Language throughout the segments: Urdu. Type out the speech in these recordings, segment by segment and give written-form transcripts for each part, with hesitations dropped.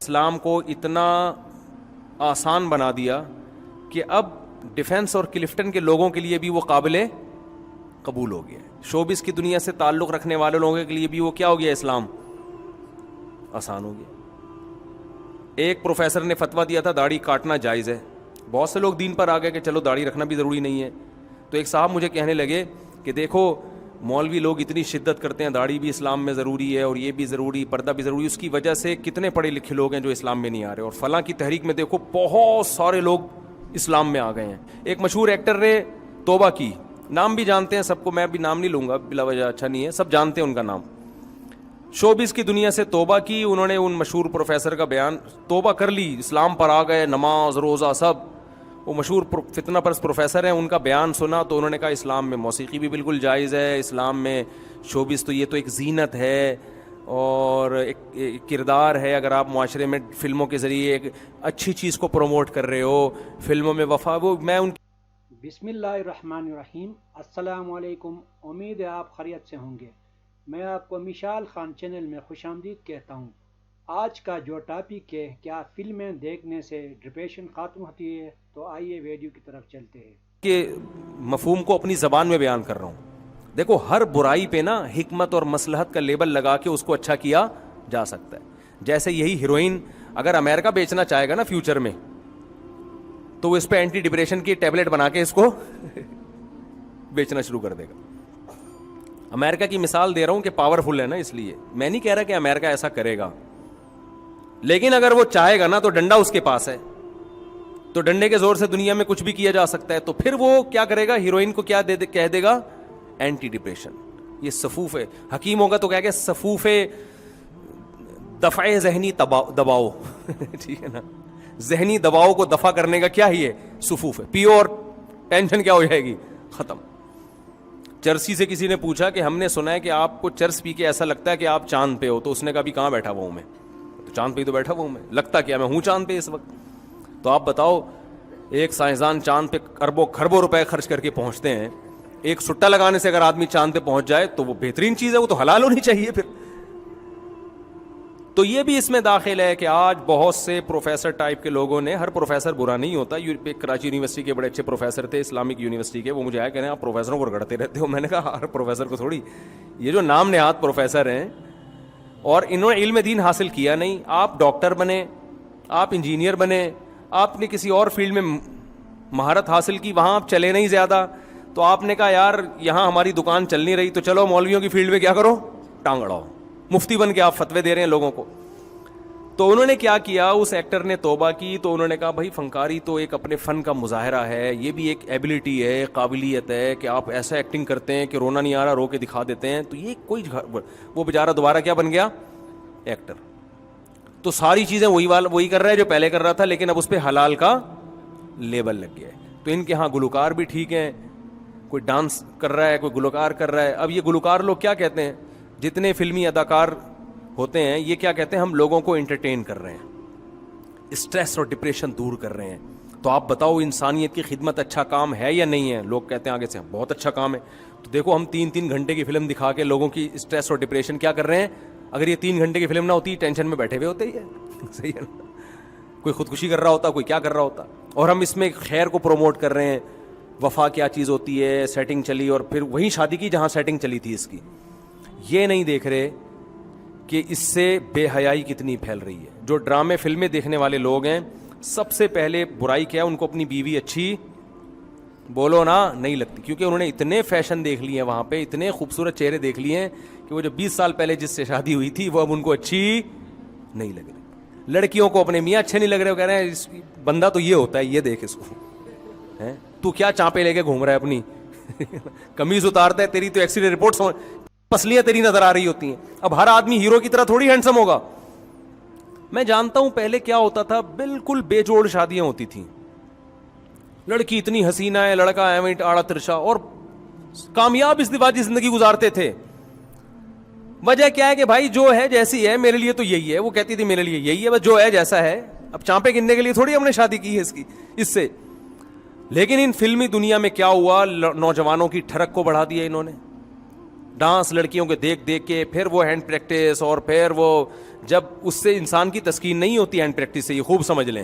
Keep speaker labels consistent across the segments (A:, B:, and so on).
A: اسلام کو اتنا آسان بنا دیا کہ اب ڈیفنس اور کلفٹن کے لوگوں کے لیے بھی وہ قابل قبول ہو گیا. شوبز کی دنیا سے تعلق رکھنے والے لوگوں کے لیے بھی وہ کیا ہو گیا, اسلام آسان ہو گیا. ایک پروفیسر نے فتویٰ دیا تھا داڑھی کاٹنا جائز ہے. بہت سے لوگ دین پر آ گئے کہ چلو داڑھی رکھنا بھی ضروری نہیں ہے. تو ایک صاحب مجھے کہنے لگے کہ دیکھو مولوی لوگ اتنی شدت کرتے ہیں, داڑھی بھی اسلام میں ضروری ہے اور یہ بھی ضروری, پردہ بھی ضروری, اس کی وجہ سے کتنے پڑھے لکھے لوگ ہیں جو اسلام میں نہیں آ رہے, اور فلاں کی تحریک میں دیکھو بہت سارے لوگ اسلام میں آ گئے ہیں. ایک مشہور ایکٹر نے توبہ کی, نام بھی جانتے ہیں سب کو, میں بھی نام نہیں لوں گا بلا وجہ, اچھا نہیں ہے, سب جانتے ہیں ان کا نام. شوبز کی دنیا سے توبہ کی انہوں نے, ان مشہور پروفیسر کا بیان, توبہ کر لی, اسلام پر آ گئے, نماز روزہ سب. وہ مشہور فتنہ پرست پروفیسر ہیں, ان کا بیان سنا تو انہوں نے کہا اسلام میں موسیقی بھی بالکل جائز ہے, اسلام میں شوبز تو یہ تو ایک زینت ہے اور ایک کردار ہے, اگر آپ معاشرے میں فلموں کے ذریعے ایک اچھی چیز کو پروموٹ کر رہے ہو, فلموں میں وفا. وہ میں ان
B: بسم اللہ الرحمن الرحیم. السلام علیکم, امید ہے آپ خیریت سے ہوں گے. میں آپ کو مشال خان چینل میں خوش آمدید کہتا ہوں. آج کا جو ٹاپک ہے, کیا فلمیں دیکھنے سے ڈپریشن ختم ہوتی ہے, تو آئیے ویڈیو کی طرف چلتے ہیں.
A: کے مفہوم کو اپنی زبان میں بیان کر رہا ہوں. دیکھو ہر برائی پہ نا حکمت اور مصلحت کا لیبل لگا کے اس کو اچھا کیا جا سکتا ہے. جیسے یہی ہیروئن اگر امریکہ بیچنا چاہے گا نا فیوچر میں, تو وہ اس پہ اینٹی ڈپریشن کی ٹیبلٹ بنا کے اس کو بیچنا شروع کر دے گا. امریکہ کی مثال دے رہا ہوں کہ پاورفل ہے نا, اس لیے میں نہیں کہہ رہا کہ امریکہ ایسا کرے گا, لیکن اگر وہ چاہے گا نا تو ڈنڈا اس کے پاس ہے, تو ڈنڈے کے زور سے دنیا میں کچھ بھی کیا جا سکتا ہے. تو پھر وہ کیا کرے گا, ہیروئن کو کیا کہہ دے گا, اینٹی ڈپریشن. یہ صفوف ہے, حکیم ہوگا تو کہہ گے صفوف دفع ذہنی دباؤ ٹھیک ہے نا, ذہنی دباؤ کو دفع کرنے کا کیا ہی ہے, صفوف ہے. پیو اور ٹینشن کیا ہو جائے گی, ختم. چرسی سے کسی نے پوچھا کہ ہم نے سنا ہے کہ آپ کو چرس پی کے ایسا لگتا ہے کہ آپ چاند پہ ہو, تو اس نے کہا بھی کہاں بیٹھا ہوا ہوں میں, تو چاند پہ ہی تو بیٹھا ہوا ہوں میں, لگتا کیا میں ہوں چاند پہ اس وقت. تو آپ بتاؤ, ایک سائنسدان چاند پہ اربوں خربوں روپے خرچ کر کے پہنچتے ہیں, ایک سٹا لگانے سے اگر آدمی چاند پہ پہنچ جائے تو وہ بہترین چیز ہے, وہ تو حلال ہونی چاہیے پھر. تو یہ بھی اس میں داخل ہے کہ آج بہت سے پروفیسر ٹائپ کے لوگوں نے, ہر پروفیسر برا نہیں ہوتا, کراچی یونیورسٹی کے بڑے اچھے پروفیسر تھے, اسلامک یونیورسٹی کے, وہ مجھے آیا کہنے آپ پروفیسروں کو رگڑتے رہتے ہو. میں نے کہا ہر پروفیسر کو تھوڑی, یہ جو نام نہاد پروفیسر ہیں اور انہوں نے علم دین حاصل کیا نہیں, آپ ڈاکٹر بنے, آپ انجینئر بنے, آپ نے کسی اور فیلڈ میں مہارت حاصل کی, وہاں آپ چلے نہیں زیادہ, تو آپ نے کہا یار یہاں ہماری دکان چل نہیں رہی, تو چلو مولویوں کی فیلڈ میں کیا کرو, ٹانگ اڑاؤ, مفتی بن کے آپ فتوے دے رہے ہیں لوگوں کو. تو انہوں نے کیا کیا, اس ایکٹر نے توبہ کی, تو انہوں نے کہا بھائی فنکاری تو ایک اپنے فن کا مظاہرہ ہے, یہ بھی ایک ایبلٹی ہے, قابلیت ہے کہ آپ ایسا ایکٹنگ کرتے ہیں کہ رونا نہیں آ رہا, رو کے دکھا دیتے ہیں. تو یہ کوئی, وہ بیچارہ دوبارہ کیا بن گیا, ایکٹر. تو ساری چیزیں وہی کر رہا ہے جو پہلے کر رہا تھا, لیکن اب اس پہ حلال کا لیبل لگ گیا ہے. تو ان کے ہاں گلوکار بھی ٹھیک ہیں, کوئی ڈانس کر رہا ہے, کوئی گلوکار کر رہا ہے. اب یہ گلوکار لوگ کیا کہتے ہیں, جتنے فلمی اداکار ہوتے ہیں یہ کیا کہتے ہیں, ہم لوگوں کو انٹرٹین کر رہے ہیں, اسٹریس اور ڈپریشن دور کر رہے ہیں. تو آپ بتاؤ انسانیت کی خدمت اچھا کام ہے یا نہیں ہے؟ لوگ کہتے ہیں آگے سے بہت اچھا کام ہے. تو دیکھو ہم 3 گھنٹے کی فلم دکھا کے لوگوں کی اسٹریس اور ڈپریشن کیا کر رہے ہیں. اگر یہ 3 گھنٹے کی فلم نہ ہوتی, ٹینشن میں بیٹھے ہوئے ہوتے ہی ہے صحیح ہے نا, کوئی خودکشی کر رہا ہوتا, کوئی کیا کر رہا ہوتا. اور ہم اس میں خیر کو پروموٹ کر رہے ہیں, وفا کیا چیز ہوتی ہے, سیٹنگ چلی اور پھر وہیں شادی کی جہاں سیٹنگ چلی تھی اس کی. یہ نہیں دیکھ رہے کہ اس سے بے حیائی کتنی پھیل رہی ہے. جو ڈرامے فلمیں دیکھنے والے لوگ ہیں, سب سے پہلے برائی کیا ہے, ان کو اپنی بیوی اچھی بولو نا نہیں لگتی, کیونکہ انہوں نے اتنے فیشن دیکھ لیے ہیں وہاں پہ, اتنے خوبصورت چہرے دیکھ لیے ہیں کہ وہ جو 20 سال پہلے جس سے شادی ہوئی تھی وہ اب ان کو اچھی نہیں لگ رہی. لڑکیوں کو اپنے میاں اچھے نہیں لگ رہے, وہ کہہ رہے ہیں بندہ تو یہ ہوتا ہے, یہ دیکھ اس کو, تو کیا چانپے لے کے گھوم رہا ہے اپنی قمیض اتارتا ہے, تیری تو ایکسیڈنٹ رپورٹس پسلیاں تیری نظر آ رہی ہوتی ہیں. اب ہر آدمی ہیرو کی طرح تھوڑی ہینڈسم ہوگا. میں جانتا ہوں پہلے کیا ہوتا تھا, بالکل بے جوڑ شادیاں ہوتی تھیں, لڑکی اتنی حسینہ ہے, لڑکا ایویں آڑا ترشا, اور کامیاب ازدواجی زندگی گزارتے تھے. وجہ کیا ہے کہ بھائی جو ہے جیسی ہے, میرے لیے تو یہی ہے. وہ کہتی تھی میرے لیے یہی ہے, بس جو ہے جیسا ہے. اب چانپے گننے کے لیے تھوڑی ہم نے شادی کی ہے اس سے. لیکن ان فلمی دنیا میں کیا ہوا, نوجوانوں کی ٹھڑک کو بڑھا دیا انہوں نے. ڈانس لڑکیوں کے دیکھ دیکھ کے, پھر وہ ہینڈ پریکٹس, اور پھر وہ جب اس سے انسان کی تسکین نہیں ہوتی ہینڈ پریکٹس سے, یہ خوب سمجھ لیں,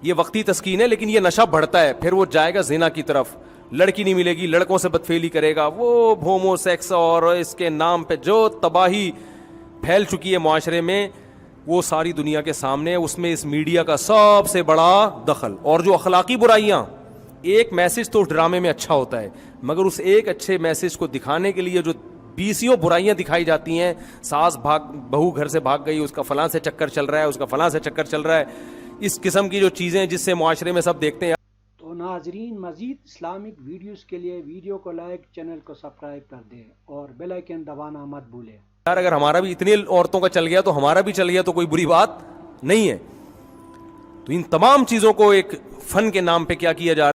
A: یہ وقتی تسکین ہے, لیکن یہ نشہ بڑھتا ہے, پھر وہ جائے گا زنا کی طرف, لڑکی نہیں ملے گی, لڑکوں سے بدفعلی کرے گا, وہ ہومو سیکس اور اس کے نام پہ جو تباہی پھیل چکی ہے معاشرے میں, وہ ساری دنیا کے سامنے, اس میں اس میڈیا کا سب سے بڑا دخل. اور جو اخلاقی برائیاں, ایک میسج تو اس ڈرامے میں اچھا ہوتا ہے, مگر اس ایک اچھے میسج کو دکھانے کے لیے جو بیسیوں برائیاں دکھائی جاتی ہیں, ساس بہو گھر سے بھاگ گئی, اس کا فلاں سے چکر چل رہا ہے, اس کا فلاں سے چکر چل رہا ہے, اس قسم کی جو چیزیں جس سے معاشرے میں سب دیکھتے ہیں.
B: تو ناظرین, مزید اسلامک ویڈیوز کے لیے ویڈیو کو لائک, چینل کو سبسکرائب کر دیں اور بیل آئیکن دبانا مت بھولیں.
A: یار اگر ہمارا بھی اتنی عورتوں کا چل گیا تو ہمارا بھی چل گیا تو کوئی بری بات نہیں ہے. تو ان تمام چیزوں کو ایک فن کے نام پہ کیا کیا جا رہا ہے.